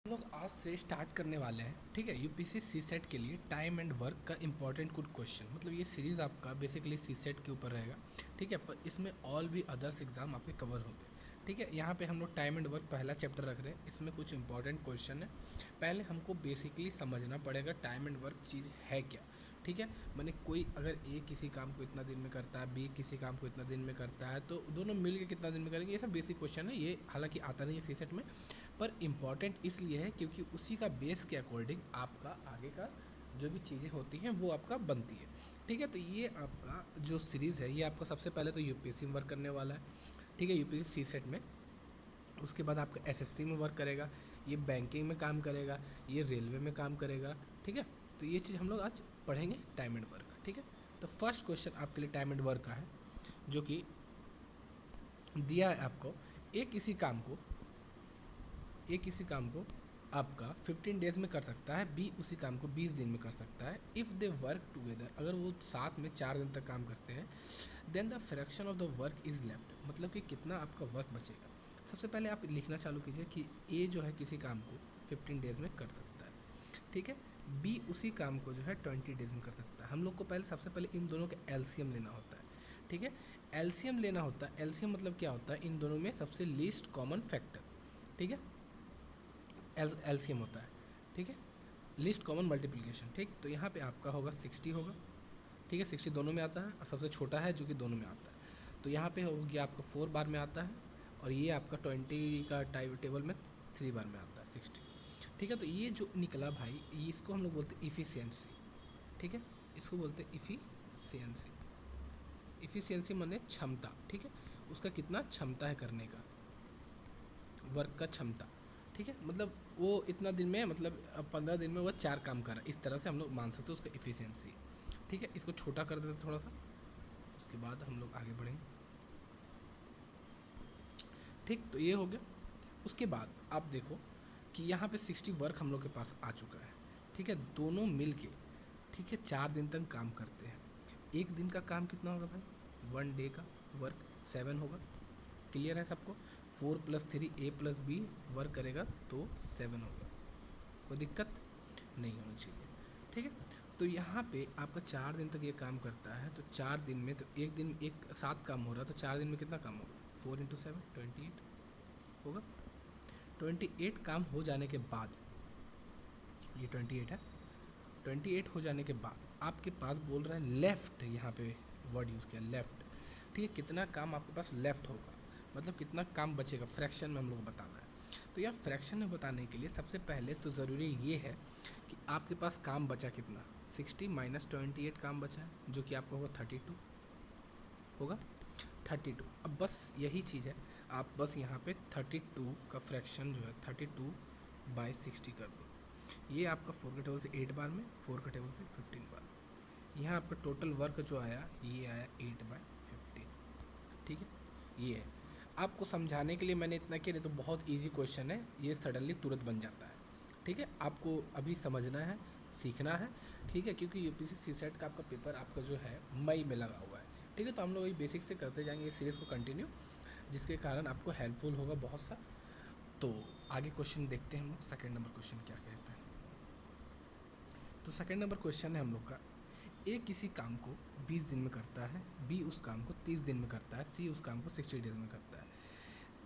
हम लोग आज से स्टार्ट करने वाले हैं, ठीक है। यूपीसी सी सेट के लिए टाइम एंड वर्क का इंपॉर्टेंट कुछ क्वेश्चन, मतलब ये सीरीज़ आपका बेसिकली सी सेट के ऊपर रहेगा, ठीक है। पर इसमें ऑल भी अदर्स एग्जाम आपके कवर होंगे, ठीक है। यहाँ पे हम लोग टाइम एंड वर्क पहला चैप्टर रख रहे हैं। इसमें कुछ इंपॉर्टेंट क्वेश्चन है। पहले हमको बेसिकली समझना पड़ेगा टाइम एंड वर्क चीज़ है क्या, ठीक है। मैंने कोई अगर ए किसी काम को इतना दिन में करता है, बी किसी काम को इतना दिन में करता है, तो दोनों मिल के कितना दिन में करेंगे, ये सब बेसिक क्वेश्चन है। ये हालांकि आता नहीं है सी सेट में, पर इम्पॉर्टेंट इसलिए है क्योंकि उसी का बेस के अकॉर्डिंग आपका आगे का जो भी चीज़ें होती हैं वो आपका बनती है, ठीक है। तो ये आपका जो सीरीज़ है ये आपका सबसे पहले तो यूपीएससी में वर्क करने वाला है, ठीक है, यूपीएससी सी सेट में। उसके बाद आपका एसएससी में वर्क करेगा, ये बैंकिंग में काम करेगा, ये रेलवे में काम करेगा, ठीक है। तो ये चीज़ हम लोग आज पढ़ेंगे टाइम एंड वर्क, ठीक है। तो फर्स्ट क्वेश्चन आपके लिए टाइम एंड वर्क का है, जो कि दिया है आपको। एक किसी काम को ए किसी काम को आपका 15 डेज में कर सकता है, बी उसी काम को 20 दिन में कर सकता है। इफ़ दे वर्क टुगेदर, अगर वो साथ में 4 दिन तक काम करते हैं, then the fraction of the work is left, मतलब कि कितना आपका वर्क बचेगा। सबसे पहले आप लिखना चालू कीजिए कि ए जो है किसी काम को 15 डेज में कर सकता है, ठीक है। बी उसी काम को जो है 20 डेज में कर सकता है। हम लोग को पहले सबसे पहले इन दोनों का एलसीएम लेना होता है, ठीक है। एलसीएम लेना होता है। एलसीएम मतलब क्या होता है, इन दोनों में सबसे लीस्ट कॉमन फैक्टर, ठीक है, एलसीएम होता है, ठीक है, लिस्ट कॉमन मल्टीप्लिकेशन, ठीक। तो यहाँ पे आपका होगा 60 होगा, ठीक है। 60 दोनों में आता है और सबसे छोटा है जो कि दोनों में आता है। तो यहाँ पे हो गया आपका 4 बार में आता है, और ये आपका 20 का टाइम टेबल में 3 बार में आता है 60, ठीक है। तो ये जो निकला भाई, ये इसको हम लोग बोलते हैं इफ़िशियंसी, ठीक है। इसको बोलते हैं इफ़िशियंसी। इफ़िशियंसी माने क्षमता, ठीक है, उसका कितना क्षमता है करने का, वर्क का क्षमता, ठीक है। मतलब वो इतना दिन में, मतलब 15 दिन में वो 4 काम कर रहा है, इस तरह से हम लोग मान सकते हैं उसका इफ़िशियंसी, ठीक है। इसको छोटा कर देते थोड़ा सा, उसके बाद हम लोग आगे बढ़ेंगे, ठीक। तो ये हो गया। उसके बाद आप देखो कि यहाँ पे 60 वर्क हम लोग के पास आ चुका है, ठीक है। दोनों मिल के, ठीक है, 4 दिन तक काम करते हैं। एक दिन का काम कितना होगा भाई, 1 डे का वर्क 7 होगा। क्लियर है सबको। 4+3 A+B वर्क करेगा तो 7 होगा, कोई दिक्कत नहीं होनी चाहिए, ठीक है। तो यहाँ पे आपका 4 दिन तक ये काम करता है, तो 4 दिन में, तो एक दिन एक 7 काम हो रहा है, तो 4 दिन में कितना काम होगा, 4 × 7 28 होगा। 28 काम हो जाने के बाद, ये 28 है, 28 हो जाने के बाद आपके पास बोल रहा है लेफ़्ट, यहाँ पे वर्ड यूज़ किया लेफ़्ट, ठीक है। कितना काम आपके पास लेफ़्ट होगा, मतलब कितना काम बचेगा, फ्रैक्शन में हम लोग को बताना है। तो यार फ्रैक्शन में बताने के लिए सबसे पहले तो ज़रूरी ये है कि आपके पास काम बचा कितना, 60 - 28 काम बचा है, जो कि आपका होगा 32 होगा, 32। अब बस यही चीज़ है, आप बस यहाँ पे 32 का फ्रैक्शन जो है 32/60 कर दो। ये आपका 4 के टेबल से 8 बार में, 4 के टेबल से 15 बार में। यहाँ आपका टोटल वर्क जो आया ये आया 8/15, ठीक है। ये है, आपको समझाने के लिए मैंने इतना किया, नहीं तो बहुत इजी क्वेश्चन है, ये सडनली तुरंत बन जाता है, ठीक है। आपको अभी समझना है, सीखना है, ठीक है, क्योंकि यूपीसी सी सेट का आपका पेपर आपका जो है मई में लगा हुआ है, ठीक है। तो हम लोग ये बेसिक से करते जाएंगे इस सीरीज़ को कंटिन्यू, जिसके कारण आपको हेल्पफुल होगा बहुत सा। तो आगे क्वेश्चन देखते हैं हम लोग, सेकेंड नंबर क्वेश्चन क्या कहता है। तो सेकेंड नंबर क्वेश्चन है हम लोग का, ए किसी काम को 20 दिन में करता है, बी उस काम को 30 दिन में करता है, सी उस काम को 60 डेज में करता है।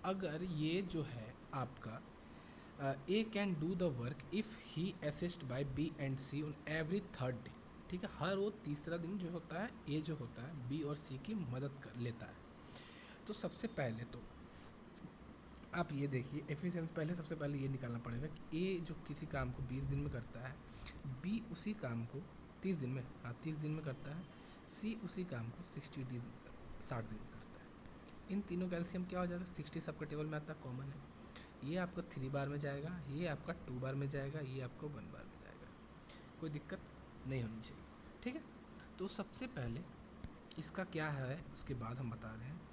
अगर ये जो है आपका A can do the work if he assist by B and C on every third day, ठीक है। हर वो तीसरा दिन जो होता है, ए जो होता है बी और सी की मदद कर लेता है। तो सबसे पहले तो आप ये देखिए एफिशिएंसी, पहले सबसे पहले ये निकालना पड़ेगा कि ए जो किसी काम को 20 दिन में करता है, बी उसी काम को 30 दिन में, हाँ 30 दिन में करता है, सी उसी काम को 60 दिन 60 दिन में करता है। इन तीनों का एलसीएम क्या हो जाएगा, 60 सबका टेबल में आता है, कॉमन है। ये आपका 3 बार में जाएगा, ये आपका 2 बार में जाएगा, ये आपको 1 बार में जाएगा, कोई दिक्कत नहीं होनी चाहिए, ठीक है। तो सबसे पहले इसका क्या है उसके बाद हम बता रहे हैं।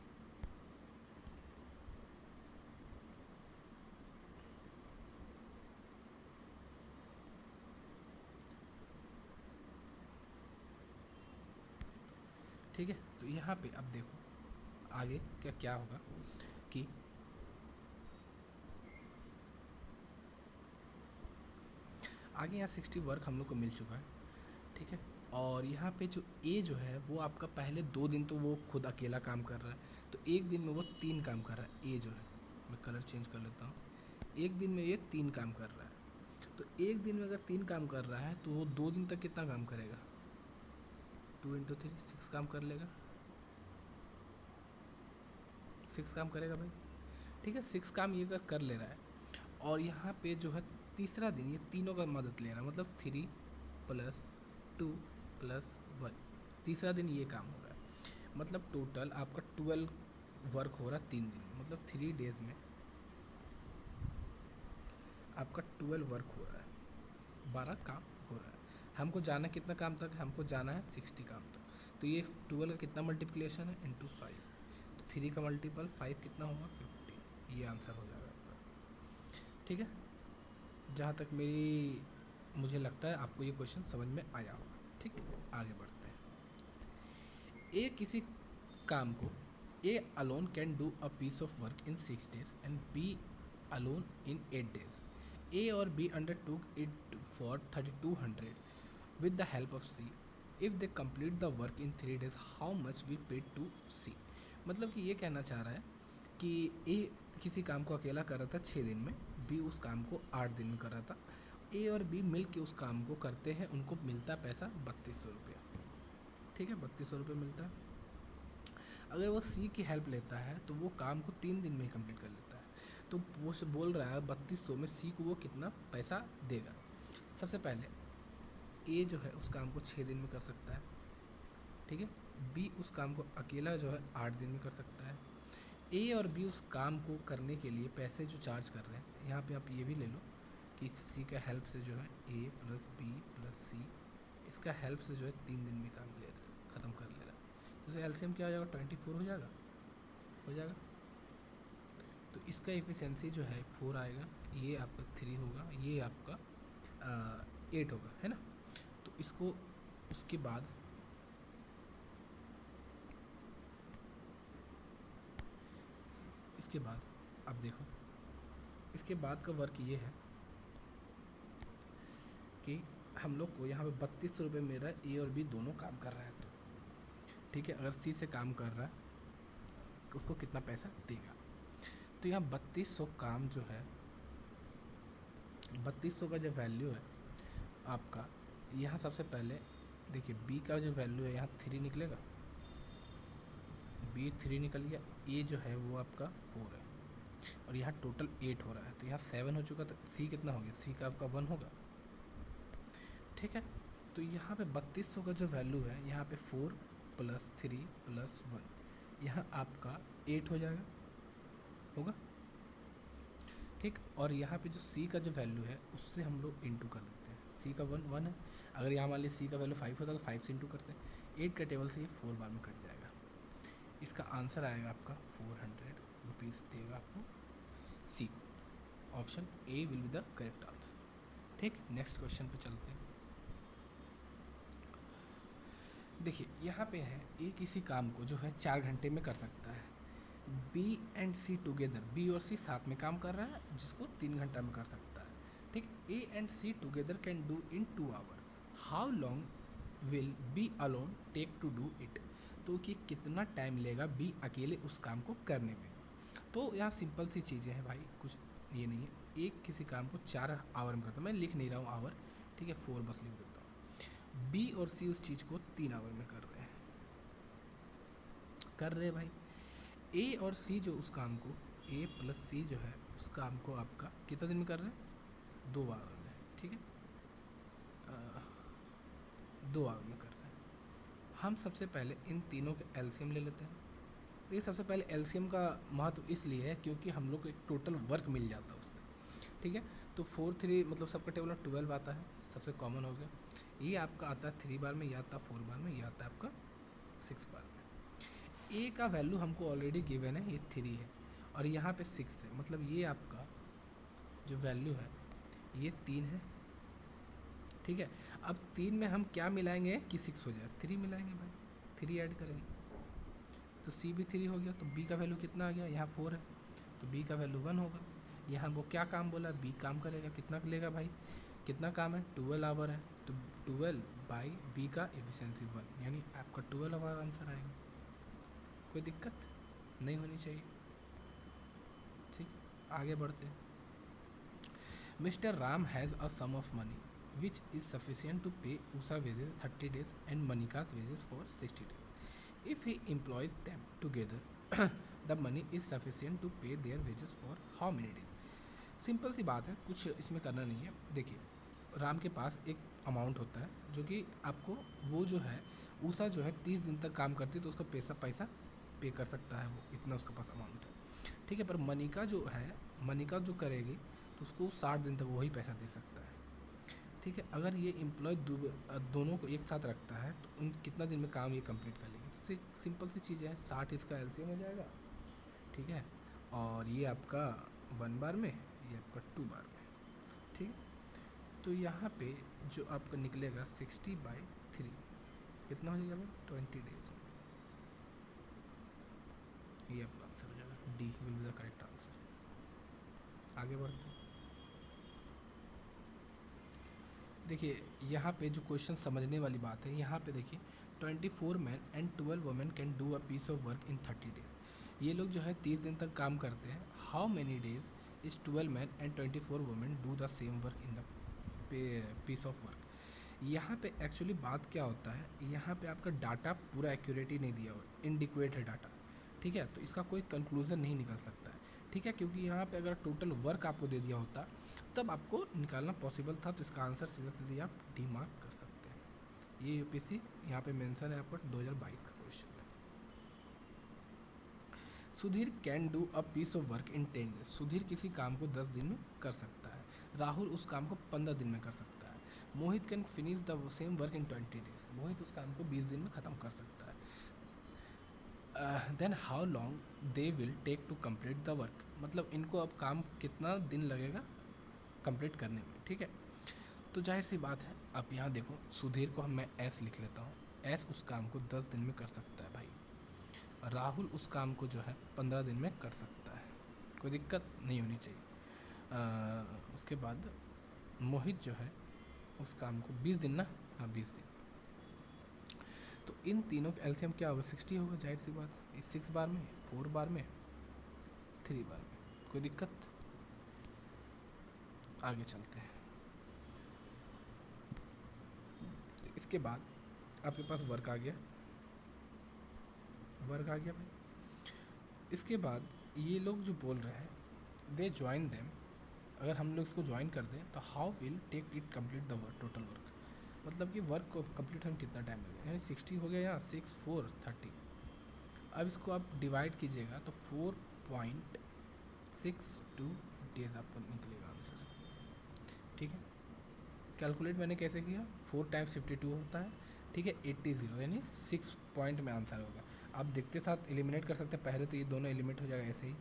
ठीक है, तो यहाँ पे अब देखो आगे क्या क्या होगा कि आगे यहाँ 60 वर्क हम लोग को मिल चुका है, ठीक है। और यहाँ पे जो ए जो है वो आपका पहले 2 दिन तो वो खुद अकेला काम कर रहा है, तो एक दिन में वो 3 काम कर रहा है। ए जो है, मैं कलर चेंज कर लेता हूँ, एक दिन में ये 3 काम कर रहा है। तो एक दिन में अगर 3 काम कर रहा है तो वो 2 दिन तक कितना काम करेगा, 2 × 3 6 काम कर लेगा, 6 काम करेगा भाई, ठीक है। 6 काम ये अगर कर ले रहा है, और यहाँ पे जो है तीसरा दिन ये तीनों का मदद ले रहा है, मतलब 3 + 2 + 1, तीसरा दिन ये काम हो रहा है। मतलब टोटल आपका 12 वर्क हो रहा है 3 दिन में, मतलब 3 डेज में आपका 12 वर्क हो रहा है, 12 काम हो रहा है। हमको जाना कितना काम तक, हमको जाना है 60 काम तक। तो ये 12 का कितना मल्टीप्लिकेशन है, ×5, तो 3 का मल्टीपल 5 कितना होगा, 50। ये आंसर हो जाएगा आपका, ठीक है। जहाँ तक मुझे लगता है आपको ये क्वेश्चन समझ में आया होगा, ठीक। आगे बढ़ते हैं। ए किसी काम को, A alone can do a piece of work in 6 days and B alone in 8 days. A or B undertook it for 3200 with the help of C. If they complete the work in 3 days, how much we paid to C? मतलब कि ये कहना चाह रहा है कि ए किसी काम को अकेला कर रहा था 6 दिन में, बी उस काम को 8 दिन में कर रहा था। ए और बी मिल के उस काम को करते हैं, उनको मिलता पैसा 3200 रुपया, ठीक है, 3200 रुपये मिलता है। अगर वो सी की हेल्प लेता है तो वो काम को 3 दिन में ही कंप्लीट कर लेता है। तो वो बोल रहा है 3200 में सी को वो कितना पैसा देगा। सबसे पहले ए जो है उस काम को 6 दिन में कर सकता है, ठीक है। बी उस काम को अकेला जो है 8 दिन में कर सकता है। ए और बी उस काम को करने के लिए पैसे जो चार्ज कर रहे हैं, यहाँ पे आप ये भी ले लो कि सी का हेल्प से जो है ए + बी + सी, इसका हेल्प से जो है 3 दिन में काम ख़त्म कर ले रहा है। जैसे एलसीएम क्या हो जाएगा, 24 हो जाएगा। तो इसका एफिशिएंसी जो है 4 आएगा, ये आपका 3 होगा, ये आपका 8 होगा, है ना। तो इसको उसके बाद अब देखो, इसके बाद का वर्क ये है कि हम लोग को यहाँ पे 3200 रुपये मिल रहा है, ए और बी दोनों काम कर रहा है, तो ठीक है। अगर सी से काम कर रहा है तो उसको कितना पैसा देगा। तो यहाँ 3200 काम जो है, 3200 का जो वैल्यू है आपका, यहाँ सबसे पहले देखिए बी का जो वैल्यू है यहाँ 3 निकलेगा, बी 3 निकल गया, ए जो है वो आपका 4 है, और यहाँ टोटल 8 हो रहा है, तो यहाँ 7 हो चुका, तो सी कितना हो गया, सी का आपका 1 होगा, ठीक है। तो यहाँ पे 3200 का जो वैल्यू है, यहाँ पे 4 + 3 + 1, यहाँ आपका 8 हो जाएगा, होगा, ठीक। और यहाँ पे जो सी का जो वैल्यू है उससे हम लोग इंटू कर देते हैं, सी का 1 है, अगर यहाँ मान लीजिए सी का वैल्यू 5 होता है तो 5 से इंटू करते हैं, 8 का टेबल से ये 4 बार में कट जाएगा। इसका आंसर आएगा आपका 400 रुपीज़ देगा आपको C. Option A will be the correct answer, ठीक। नेक्स्ट क्वेश्चन पे चलते हैं। देखिए यहाँ पे है, ए किसी काम को जो है 4 घंटे में कर सकता है, B and C together, B और सी साथ में काम कर रहा है जिसको 3 घंटा में कर सकता है, ठीक। A and C together can do in 2 hour, how long will B alone take to do it. तो कि कितना टाइम लेगा बी अकेले उस काम को करने में। तो यहाँ सिंपल सी चीज़ें हैं भाई, कुछ ये नहीं है। एक किसी काम को 4 आवर में करता है, मैं लिख नहीं रहा हूँ आवर, ठीक है, 4 बस लिख देता हूँ। बी और सी उस चीज़ को 3 आवर में कर रहे हैं भाई। ए और सी जो उस काम को, ए + सी जो है उस काम को आपका कितना दिन में कर रहे हैं, 2 आवर में, ठीक है, 2 आवर में कर रहे हैं। हम सबसे पहले इन तीनों के एलसीएम ले लेते हैं। तो ये सबसे पहले एलसीएम का महत्व इसलिए है क्योंकि हम लोग को एक टोटल वर्क मिल जाता है उससे, ठीक है। तो 4 3 मतलब सबका टेबल में 12 आता है, सबसे कॉमन हो गया। ये आपका आता है 3 बार में, यह आता है 4 बार में, यह आता है आपका 6 बार में। ए का वैल्यू हमको ऑलरेडी गिवन है, ये 3 है, और यहाँ पे 6 है, मतलब ये आपका जो वैल्यू है ये 3 है, ठीक है। अब 3 में हम क्या मिलाएंगे कि 6 हो जाए, 3 मिलाएंगे भाई, 3 ऐड करेंगे तो सी भी 3 हो गया। तो बी का वैल्यू कितना आ गया, यहाँ 4 है, तो बी का वैल्यू 1 होगा। यहाँ वो क्या काम बोला, बी काम करेगा, कितना लेगा भाई, कितना काम है, 12 आवर है, तो 12 बाई बी का एफिशिएंसी 1, यानी आपका 12 आवर आंसर आएगा। कोई दिक्कत नहीं होनी चाहिए। ठीक, आगे बढ़ते हैं। Mister Ram has a sum of money which is sufficient to pay Usha wages 30 days and मनिका's wages for 60 days. If he employs them together, the money is sufficient to pay their wages for how many days? Simple सी बात है, कुछ इसमें करना नहीं है। देखिए, राम के पास एक अमाउंट होता है जो कि आपको वो जो है उषा जो है 30 दिन तक काम करती है तो उसका पैसा पैसा पे कर सकता है, वो इतना उसके पास अमाउंट है। ठीक है, पर मनिका जो है, मनिका जो करेगी तो उसको 60 दिन तक वही पैसा दे सकता है। ठीक है, अगर ये एम्प्लॉय दोनों को एक साथ रखता है तो उन कितना दिन में काम ये कंप्लीट कर लेंगे। तो सिंपल सी चीज़ है, 60 इसका एलसीएम हो जाएगा। ठीक है, और ये आपका 1 बार में, ये आपका 2 बार में। ठीक है, तो यहाँ पे जो आपका निकलेगा 60/3 कितना हो जाएगा, 20 डेज। ये आपका आंसर हो जाएगा, D will be the correct answer. आगे बढ़ते हैं। देखिए, यहाँ पे जो क्वेश्चन समझने वाली बात है, यहाँ पे देखिए 24 man and 12 women can do a piece of work in 30 days. ये लोग जो है 30 दिन तक काम करते हैं। How many days is 12 man and 24 women do the same work in the piece of work. यहाँ पे एक्चुअली बात क्या होता है, यहाँ पे आपका डाटा पूरा एक्यूरेट ही नहीं दिया हुआ, इनडिक्वेट है डाटा। ठीक है, तो इसका कोई कंक्लूजन नहीं निकल सकता है। ठीक है, क्योंकि यहाँ पे अगर टोटल वर्क आपको दे दिया होता तब आपको निकालना पॉसिबल था, तो इसका आंसर सीधा सीधे आप डी मार्क कर सकते हैं। ये यूपीएससी यहाँ पे मेंशन है आपका 2022 का क्वेश्चन है। Sudhir can do a piece of work in 10 days. Sudhir किसी काम को 10 दिन में कर सकता है। राहुल उस काम को 15 दिन में कर सकता है। Mohit can finish the same work in 20 days. Mohit उस काम को 20 दिन में ख़त्म कर सकता है। Then how long they will take to complete the work. मतलब इनको अब काम कितना दिन लगेगा कंप्लीट करने में। ठीक है, तो जाहिर सी बात है, आप यहाँ देखो, सुधीर को मैं एस लिख लेता हूँ। एस उस काम को 10 दिन में कर सकता है भाई। राहुल उस काम को जो है 15 दिन में कर सकता है, कोई दिक्कत नहीं होनी चाहिए। उसके बाद मोहित जो है उस काम को 20 दिन ना, हाँ 20 दिन। तो इन तीनों का एलसीएम क्या होगा, 60 होगा, जाहिर सी बात है। 6 बार में, 4 बार में, 3 बार में, कोई दिक्कत। आगे चलते हैं। इसके बाद आपके पास वर्क आ गया, वर्क आ गया भाई। इसके बाद ये लोग जो बोल रहे हैं, दे ज्वाइन देम, अगर हम लोग इसको ज्वाइन कर दें तो how will take it complete the work, total work. मतलब कि वर्क को कंप्लीट हम कितना टाइम लगेगा, यानी 60 हो गया यहाँ, 6 4 30। अब इसको आप डिवाइड कीजिएगा तो 4.62 डेज आपको निकलेगा आंसर। ठीक है, कैलकुलेट मैंने कैसे किया, 4 टाइम्स 52 होता है। ठीक है, 80 यानी 6 पॉइंट में आंसर होगा। आप देखते साथ एलिमिनेट कर सकते हैं, पहले तो ये दोनों एलिमिनेट हो जाएगा ऐसे ही।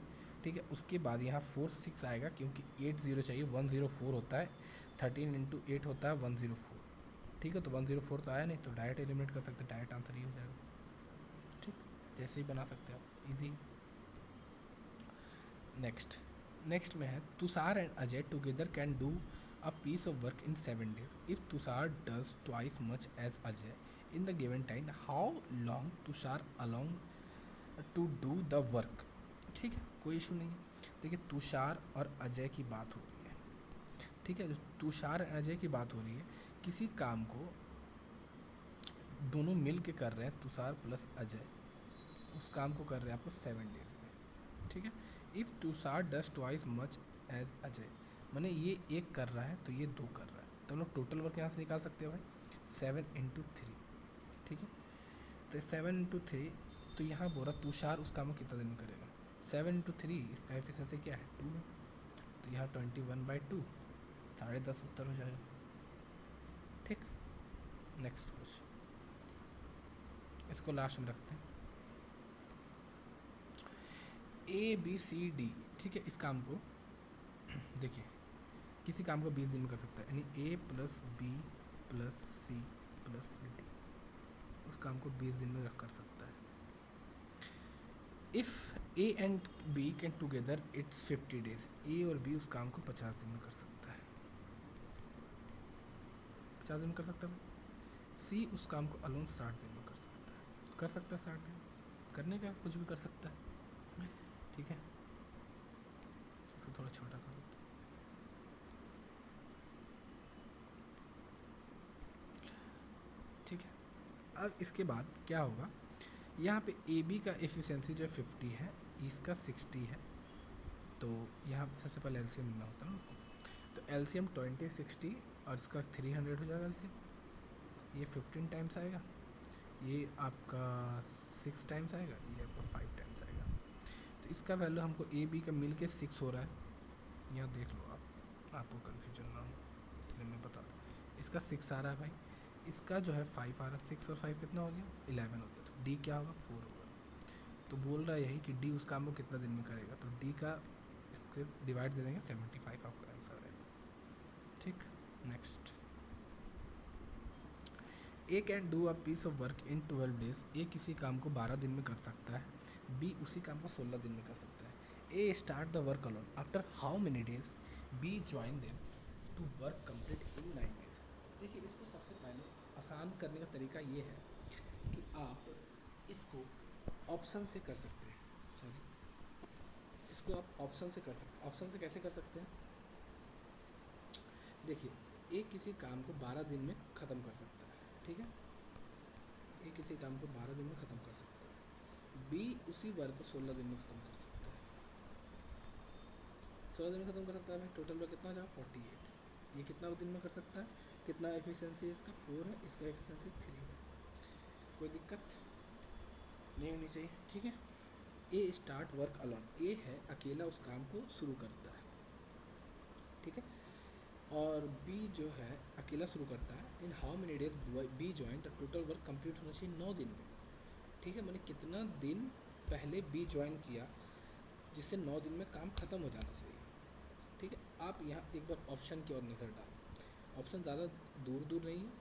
ठीक है, उसके बाद यहाँ 4 6 आएगा, क्योंकि 80 चाहिए, 104 होता है, 13 इंटू 8 होता है 104। ठीक है, तो 104 तो आया नहीं, तो डायरेक्ट एलिमिनेट कर सकते हैं, डायरेक्ट आंसर ही हो जाएगा। ठीक, जैसे ही बना सकते हैं आप, ईजी। नेक्स्ट में है, Tushar and Ajay together can do a piece of work in 7 days. If Tushar does twice much as Ajay in the given time, how long Tushar along to do the work? ठीक है, कोई issue नहीं है। देखिए, तुषार और अजय की बात हो रही है। ठीक है, जो तुषार और अजय की बात हो रही है, किसी काम को दोनों मिल के कर रहे हैं, तुषार प्लस अजय उस काम को कर रहे हैं आपको 7 डेज में। ठीक है, if Tushar does twice much as Ajay, मैंने ये एक कर रहा है तो ये 2 कर रहा है, तो हम लोग टोटल वर्क यहाँ से निकाल सकते हैं भाई, 7 इंटू 3। ठीक है, तो 7 इंटू 3, तो यहाँ बोल रहा तुषार उस काम को कितना दिन में करेगा, 7 इंटू 3, इसका एफिशिएंसी क्या है 2 है, तो यहाँ 21/2, 10.5 उत्तर हो जाएगा। ठीक, नेक्स्ट क्वेश्चन, इसको लास्ट में रखते हैं। ABCD, ठीक है, इस काम को देखिए, किसी काम को 20 दिन में कर सकता है, यानी A plus B plus C plus D, उस काम को 20 दिन में कर सकता है। If A and B can together it's 50 days, A और B उस काम को 50 दिन में कर सकता है। 50 दिन में कर सकता है। सी उस काम को अलोन 60 दिन में कर सकता है 60 दिन। करने का कुछ भी कर सकता है, ठीक है। इसको थोड़ा छोटा कर देते हैं, ठीक है। अब इसके बाद क्या होगा, यहाँ पे ए बी का एफिशिएंसी जो है 50 है, इसका 60 है। तो यहाँ सबसे पहले एलसीएम लेना होता है ना, तो एलसीएम 20 60 और इसका 300 हो जाएगा एलसीएम। ये 15 टाइम्स आएगा, ये आपका 6 टाइम्स आएगा, ये आपका 5 टाइम्स आएगा। तो इसका वैल्यू हमको ए बी का मिल के 6 हो रहा है। यहाँ देख लो आप, आपको कन्फ्यूजन ना हो इसलिए मैं बता दूँ। इसका 6 आ रहा है भाई, इसका जो है 5 आ रहा है। 6 और 5 कितना हो गया, 11 हो गया। तो डी क्या होगा, 4 होगा। तो बोल रहा है यही कि डी उस काम को कितना दिन में करेगा, तो डी का इससे डिवाइड दे देंगे 75, आपका आंसर है, ठीक। Next, A can do a piece of work in 12 days. A किसी काम को 12 दिन में कर सकता है। बी उसी काम को 16 दिन में कर सकता है। A start the work alone after how many days. B join them to work complete in 9 days. देखिए, इसको सबसे पहले आसान करने का तरीका ये है कि आप इसको ऑप्शन से कर सकते हैं। सॉरी, इसको आप ऑप्शन से कर सकते हैं। ऑप्शन से कैसे कर सकते हैं, देखिए, ए किसी काम को 12 दिन में ख़त्म कर सकता है, ठीक है। ए किसी काम को 12 दिन में ख़त्म कर सकता है। बी उसी वर्क को 16 दिन में ख़त्म कर सकता है। 16 दिन में ख़त्म कर सकता है। टोटल वर्क कितना हो जाएगा, 48। ये कितना दिन में कर सकता है, कितना एफिशिएंसी है इसका, 4 है, इसका एफिशिएंसी 3 है। कोई दिक्कत नहीं होनी चाहिए, ठीक है। ए स्टार्ट वर्क अलॉन, ए है अकेला उस काम को शुरू करता है, ठीक है। और बी जो है अकेला शुरू करता है। In how many days B join, the total work complete होना चाहिए 9 दिन में, ठीक है। मैंने कितना दिन पहले बी ज्वाइन किया जिससे 9 दिन में काम ख़त्म हो जाना चाहिए, ठीक है। आप यहाँ एक बार ऑप्शन की ओर नज़र डालें। ऑप्शन ज़्यादा दूर दूर नहीं है,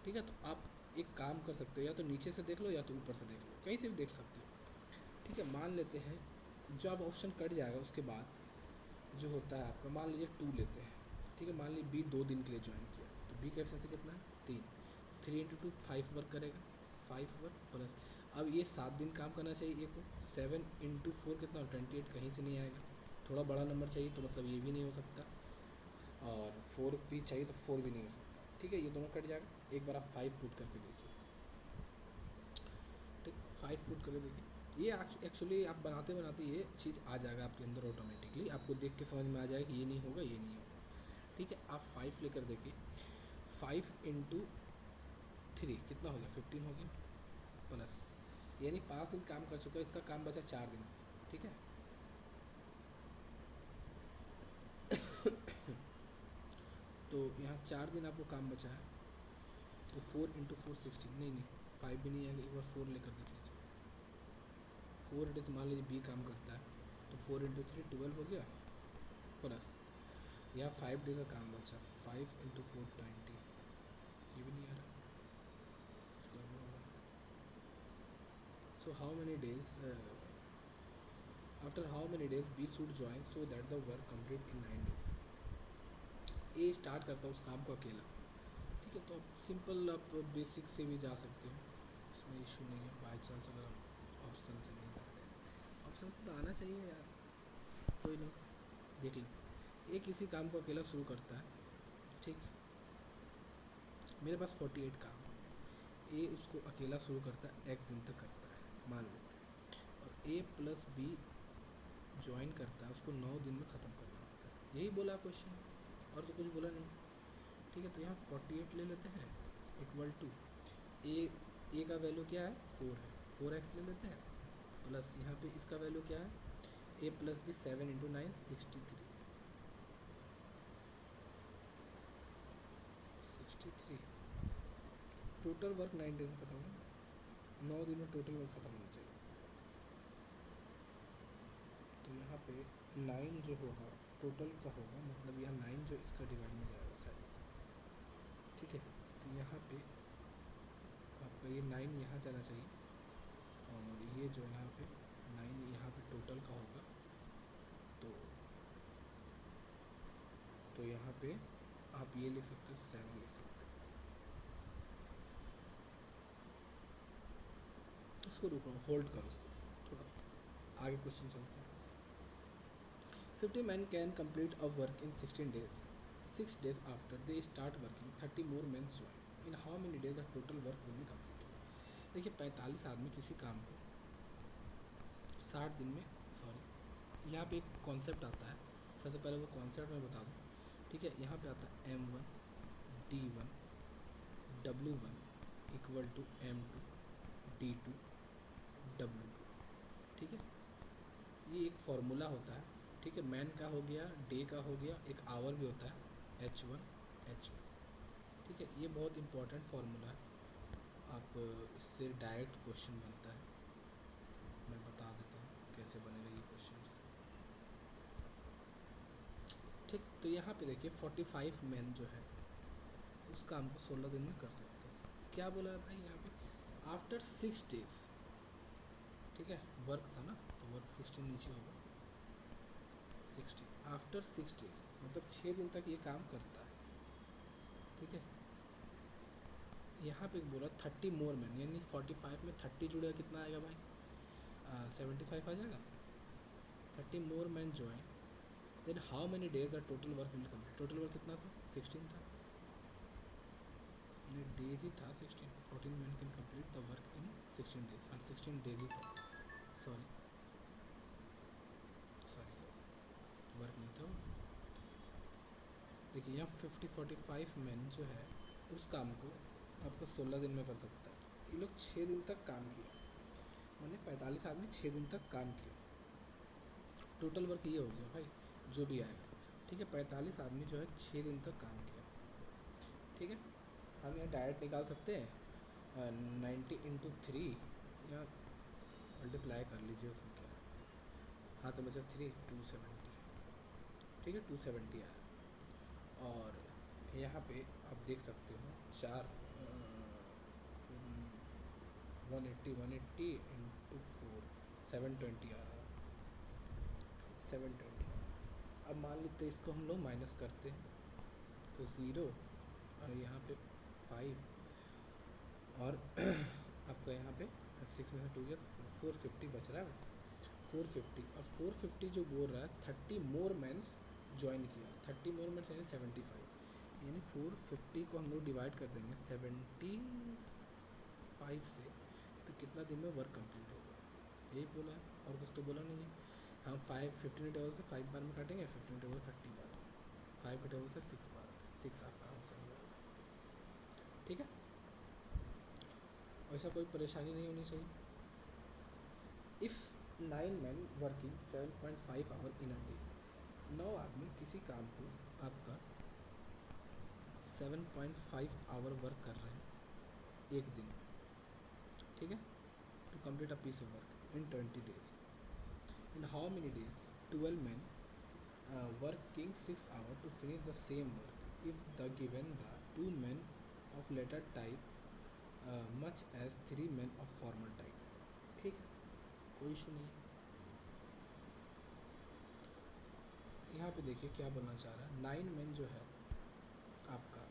ठीक है। तो आप एक काम कर सकते हो, या तो नीचे से देख लो या तो ऊपर से देख लो, कहीं से भी देख सकते हो, ठीक है। मान लेते हैं जब ऑप्शन कट जाएगा उसके बाद जो होता है आपका, मान लीजिए 2 लेते हैं, ठीक है। मान लीजिए बी 2 दिन के लिए ज्वाइन किया, तो बी का एफिशिएंसी कितना है, 3। 3 इंटू 2 5 वर्क करेगा, 5 वर्क प्लस, अब ये 7 दिन काम करना चाहिए ए को। 7 इंटू 4 कितना, 28, कहीं से नहीं आएगा। थोड़ा बड़ा नंबर चाहिए तो मतलब ये भी नहीं हो सकता, और 4 भी चाहिए तो 4 भी नहीं हो सकता, ठीक है। ये दोनों कट जाएगा। एक बार आप 5 पुट करके देखिए, ठीक, 5 पुट करके देखिए। ये एक्चुअली आप बनाते बनाते ये चीज़ आ जाएगा आपके अंदर ऑटोमेटिकली, आपको देख के समझ में आ जाएगा कि ये नहीं होगा, ये नहीं होगा, ठीक है। आप 5 लेकर देखिए, 5 इंटू 3 कितना हो गया, 15 हो गया, प्लस यानी 5 दिन काम कर चुका है, इसका काम बचा 4 दिन, ठीक है। तो यहाँ 4 दिन आपको काम बचा है, तो 4 इंटू 4 16, नहीं 5 भी नहीं आएगा। एक बार 4 लेकर देख लीजिए, 4 इंटू, तो मान लीजिए बी काम करता है, तो 4 इंटू 3 12 हो गया, प्लस यहाँ 5 डेज का काम बचा, 5 इंटू 4 20, ये भी नहीं आ रहा। So how many days, after how many days B should join so that the work complete in 9 days. A start करता है उस काम को अकेला, ठीक है। तो आप सिंपल आप बेसिक से भी जा सकते हो, उसमें इशू नहीं है। बाई चांस अगर आप ऑप्शन से नहीं जाते, ऑप्शन से तो आना चाहिए यार, कोई नहीं, देख लेते। ए किसी काम को अकेला शुरू करता है, ठीक। मेरे पास 48 काम है, ए उसको अकेला शुरू करता है, x दिन तक करता है, मान लेते हैं। और ए प्लस बी ज्वाइन करता है, उसको 9 दिन में ख़त्म करना होता है। यही बोला क्वेश्चन, और तो कुछ बोला नहीं, ठीक है। तो यहाँ 48 ले लेते हैं इक्वल टू ए का वैल्यू क्या है, 4 है, 4x ले लेते हैं, प्लस यहाँ पे इसका वैल्यू क्या है, A plus B 7 into 9 63, 63। Total work 9 days में ख़त्म होगा, 9 दिन में टोटल वर्क ख़त्म होना चाहिए। तो यहाँ पे 9 जो होगा टोटल का होगा, मतलब यहाँ 9 जो इसका डिवाइड में जाएगा शायद, ठीक है। तो यहाँ पे आपका ये 9 यहाँ जाना चाहिए, और ये जो यहाँ पे 9 यहाँ पे टोटल का होगा, तो यहाँ पे आप ये लिख सकते हो, 7 लिख सकते हो, इसको रुको, होल्ड करो उसको थोड़ा, आगे क्वेश्चन चलते हैं। 50 men can complete a work in 16 days. 6 days after they start working, 30 more men join. In how many days the total work will be completed? देखिए 45 आदमी किसी काम को 60 दिन में, सॉरी यहाँ पे एक कॉन्सेप्ट आता है, सबसे पहले वो कॉन्सेप्ट मैं बता दूँ, ठीक है। यहाँ पे आता है M1 D1 W1 equal to M2 D2 W2, ठीक है। ये एक फार्मूला होता है, ठीक है। मैन का हो गया, डे का हो गया, एक आवर भी होता है H1 H2, ठीक है। ये बहुत इंपॉर्टेंट फार्मूला है, आप इससे डायरेक्ट क्वेश्चन बनता है, मैं बता देता हूँ कैसे बनेगा ये क्वेश्चन, ठीक। तो यहाँ पे देखिए 45 मैन जो है उस काम को 16 दिन में कर सकते हैं। क्या बोला है भाई यहाँ पे, आफ्टर 6 डेज, ठीक है। वर्क था ना, तो वर्क 16 नीचे होगा 60, आफ्टर 6 डेज मतलब 6 दिन तक ये काम करता है, ठीक है। यहाँ पे बोला 30 मोर मैन, यानी 45 में 30 जुड़ेगा, कितना आएगा भाई, 75 आ जाएगा। 30 more man join, then how many days the total work will complete, total work कितना था 16 था, डेज ही था 16, 14 man can complete the work in 16 days, और 16 डेज ही था, सॉरी वर्क नहीं था। देखिए यहाँ 45 मैन जो है उस काम को आपको 16 दिन में कर सकता है। ये लोग 6 दिन तक काम किया, मैंने 45 आदमी 6 दिन तक काम किया, टोटल वर्क ये हो गया भाई जो भी आएगा, ठीक है। 45 आदमी जो है 6 दिन तक काम किया, ठीक है। हम यहाँ डायरेक्ट निकाल सकते हैं 90 इंटू 3, या मल्टीप्लाई कर लीजिए उसमें क्या, हाँ तो बचा 3 270, ठीक है 270 आया। और यहाँ पे आप देख सकते हो 4 180 इंटू 4 720 आ रहा है, 720। अब मान लेते हैं इसको हम लोग माइनस करते हैं तो 0, और यहाँ पे 5, और आपका यहाँ पे 6 में से 2 गया तो 450 बच रहा है, 450। और 450 जो बोल रहा है 30 मोर मैंस ज्वाइन किया, 30 मोर मैंस यानी 75, यानी 450 को हम लोग डिवाइड कर देंगे 75 से, तो कितना दिन में वर्क कंप्लीट होगा, यही बोला है, और कुछ तो बोला नहीं है। हम 15 टेबल से 5 बार में काटेंगे, 15 टेबल 30 बार, 5 टेबल से 6 बार, 6 आपका आंसर होगा, ठीक है। ऐसा कोई परेशानी नहीं होनी चाहिए। If 9 man working 7.5 hour in a day, 9 आदमी किसी काम को आपका 7.5 आवर वर्क कर रहे हैं एक दिन में, ठीक है, to complete a piece of work in 20 days. In how many days 12 man working 6 hours to finish the same work if the given the 2 men of later type much as 3 men of former type, ठीक है, कोई issue नहीं है। यहाँ पे देखिए क्या बोलना चाह रहा है, 9 men जो है आपका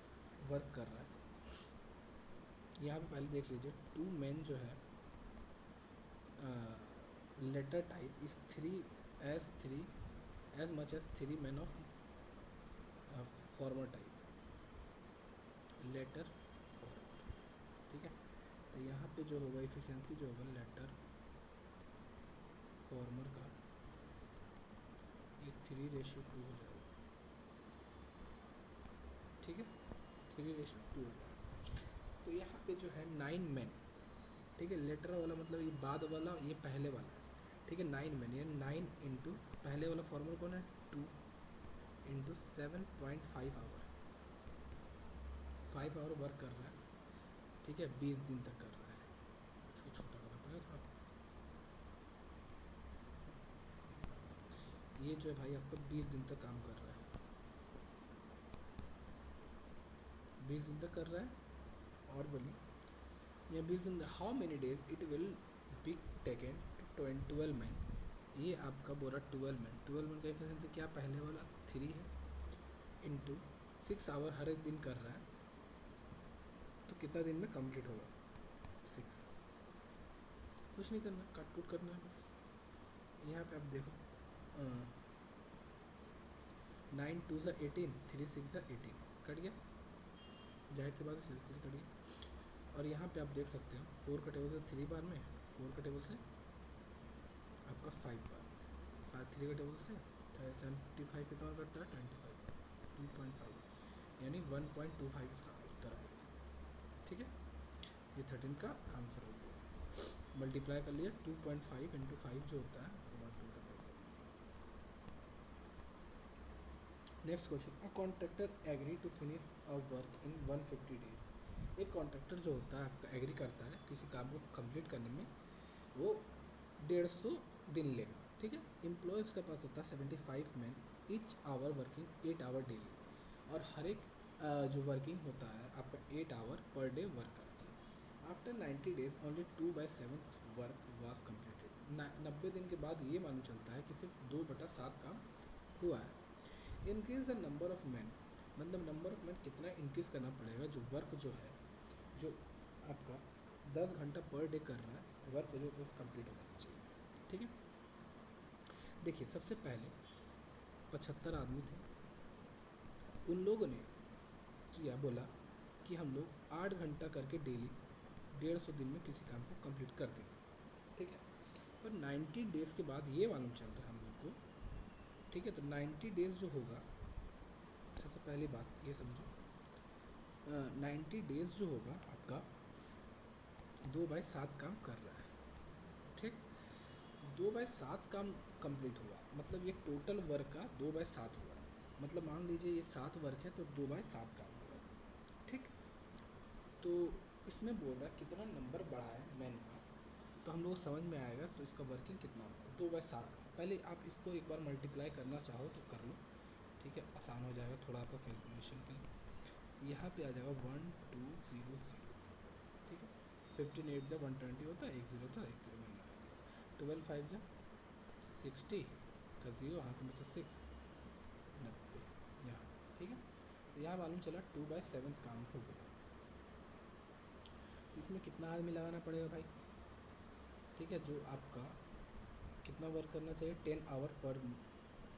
वर्क कर रहा है, यहाँ पे पहले देख लीजिए 2 men जो है latter type is 3 as much as 3 men of former type, latter former, ठीक है। तो यहाँ पे जो होगा इफिशिएंसी जो होगा लेटर फॉर्मर का ये 3:2 हो जाएगा, ठीक है, 3:2 हो जाएगा। तो यहाँ पे जो है 9 मैन, ठीक है, लेटर वाला मतलब ये बाद वाला, ये पहले वाला, ठीक है। 9 मैन यानी 9 इंटू पहले वाला फॉर्मूला कौन है 2 इंटू 7.5 आवर, 5 आवर वर्क कर रहा है, ठीक है, 20 दिन तक कर रहा है, इसको छोटा करना पड़ेगा थोड़ा। ये जो है भाई आपका 20 दिन तक काम कर रहा है, 20 दिन तक कर रहा है। और बोलिए ये 20 दिन, how many days it will be taken to 12 man, ये आपका बोला 12 मैन, 12 मैन का एफिशिएंसी क्या पहले वाला 3 है, इंटू 6 आवर हर एक दिन कर रहा है, तो कितना दिन में कंप्लीट होगा 6, कुछ नहीं करना, काट कूट करना है बस। यहाँ पे आप देखो 9 2 ज़ा 18, 3 6 ज़ा 18, कट गया, जाहिर सी बात है सीधे सीधे कट गया। और यहाँ पे आप देख सकते हो 4 का टेबल से 3 बार में, 4 का टेबल से आपका 5 बार में, 3 का टेबल से 75 कितना और करता है 25, 2.5 यानी 1.25 इसका उत्तर आएगा। ठीक है, ये 13 का आंसर हो गया। मल्टीप्लाई कर लिया 2.5 इंटू 5 जो होता है 125। Next question, a contractor agree to finish a work in 150 days. एक कॉन्ट्रैक्टर जो होता है आपका एग्री करता है किसी काम को कंप्लीट करने में, वो 150 दिन लेगा। ठीक है, एम्प्लॉयज़ के पास होता है 75 man, each hour working 8 hour daily, और हर एक जो वर्किंग होता है आपका 8 आवर पर डे वर्क करता है। After 90 days only 2/7 work was completed. 90 दिन के बाद ये मालूम चलता है कि सिर्फ 2/7 काम हुआ है। Increase the number of man, मतलब नंबर ऑफ मैन कितना इंक्रीज करना पड़ेगा, जो वर्क जो है, जो आपका 10 घंटा पर डे कर रहा है वर्क जो कंप्लीट हो जाना चाहिए। ठीक है, देखिए सबसे पहले 75 आदमी थे, उन लोगों ने किया, बोला कि हम लोग 8 घंटा करके डेली 150 दिन में किसी काम को कंप्लीट कर देंगे। ठीक है, पर 90 डेज़ के बाद ये मालूम चल रहा है हम लोग को। ठीक है, तो 90 डेज़ जो होगा, सबसे पहली बात ये समझो, 90 डेज़ जो होगा आपका 2/7 काम कर रहा है। ठीक, 2/7 काम कंप्लीट हुआ, मतलब ये टोटल वर्क का 2/7 हुआ। मतलब मान लीजिए ये 7 वर्क है तो 2/7 काम हुआ। ठीक, तो इसमें बोल रहा है कितना नंबर बढ़ा है मैन का, तो हम लोग समझ में आएगा तो इसका वर्किंग कितना होगा 2/7। पहले आप इसको एक बार मल्टीप्लाई करना चाहो तो कर लो। ठीक है, आसान हो जाएगा थोड़ा आपका कैलकुलेशन के लिए। यहाँ पे आ जाएगा 1200। ठीक है, 15 8 जा 120 होता है, 1 0 था, 1 0 में 12 5 जा 60 का 0 हाथ में 6 90 यहाँ। ठीक है, तो यहाँ मालूम चला 2/7 काम हो गया। तो इसमें कितना आदमी लगाना पड़ेगा भाई। ठीक है, जो आपका कितना वर्क करना चाहिए 10 आवर पर,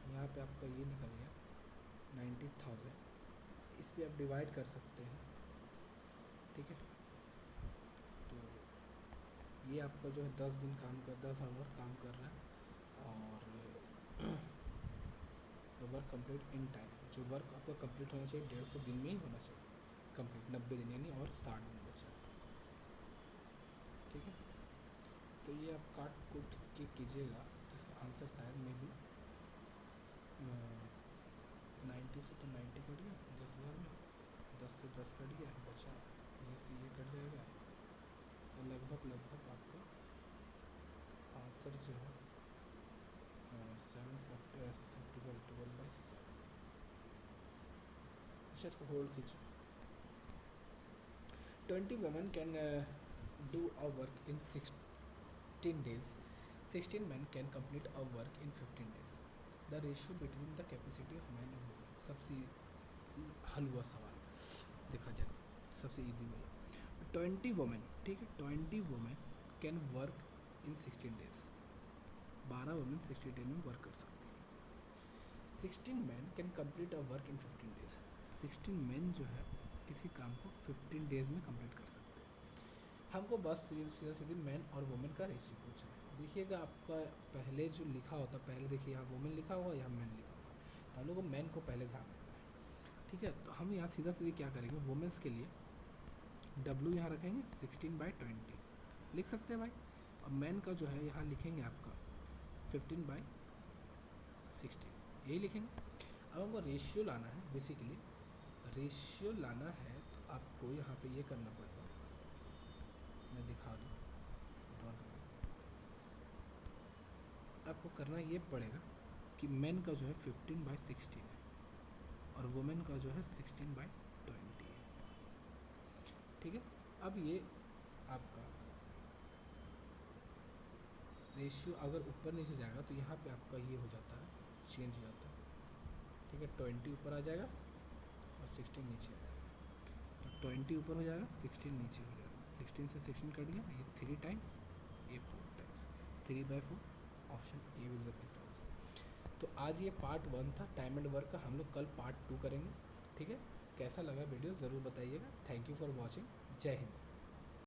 यहाँ पे आपका ये निकल गया 90,000। इस पर आप डिवाइड कर सकते हैं। ठीक है, तो ये आपका जो है 10 दिन काम कर 10 आवर काम कर रहा है, और वर्क कंप्लीट इन टाइम, जो वर्क आपका कंप्लीट होना चाहिए 150 दिन में ही होना चाहिए कंप्लीट, 90 दिन यानी और 60 दिन बचा। ठीक है, तो ये आप काट कूट के कीजिएगा तो इसका आंसर शायद में भी 90 से तो 90 कट गया 10,000 में, 10 से 10 कट गया, बचा ये से ये कट जाएगा, तो लगभग आपका आंसर जो है 740 12/7। अच्छा, इसको होल्ड कीजिए। 20 women can do a work in 16 days, 16 men can complete a work in 15 days, the ratio between the capacity of men and women। सबसे हल हुआ सवाल देखा जाए तो सबसे इजी वाला। 20 वोमेन, ठीक है, 20 women can work in 16 days, 12 women 60 days में वर्क कर सकती है। 16 man can complete a work in 15 days, 16 man जो है किसी काम को 15 डेज में कंप्लीट कर सकते हैं। हमको बस सीधा सीधी मैन और वुमेन का रेशियो पूछा है। देखिएगा आपका पहले जो लिखा होता, पहले देखिए यहाँ वुमेन लिखा हुआ, यहाँ मैन लिखा हुआ, तो हम लोग को मैन को पहले ध्यान देना है। ठीक है, तो हम यहाँ सीधा सीधी क्या करेंगे, वुमेन्स के लिए W यहाँ रखेंगे 16/20 लिख सकते हैं भाई, और मैन का जो है यहाँ लिखेंगे आपका 15/16 यही लिखेंगे। अब हमको रेशियो लाना है, बेसिकली रेशियो लाना है तो आपको यहाँ पे ये करना पड़ेगा, मैं दिखा दूँ, आपको करना ये पड़ेगा कि मैन का जो है 15/16 है और वुमेन का जो है 16/20 है। ठीक है, अब ये आपका रेशियो अगर ऊपर नीचे जाएगा तो यहाँ पे आपका ये हो जाता है, चेंज हो जाता है। ठीक है, 20 ऊपर आ जाएगा और 16 नीचे आ जाएगा, तो 20 ऊपर हो जाएगा 16 नीचे हो जाएगा, 16 से 16 कट गया, ये 3 टाइम्स, ये 4 times. 3/4 option A will B correct answer. तो आज ये पार्ट 1 था टाइम एंड वर्क का, हम लोग कल पार्ट 2 करेंगे। ठीक है, कैसा लगा वीडियो ज़रूर बताइएगा। Thank you for watching. जय हिंद।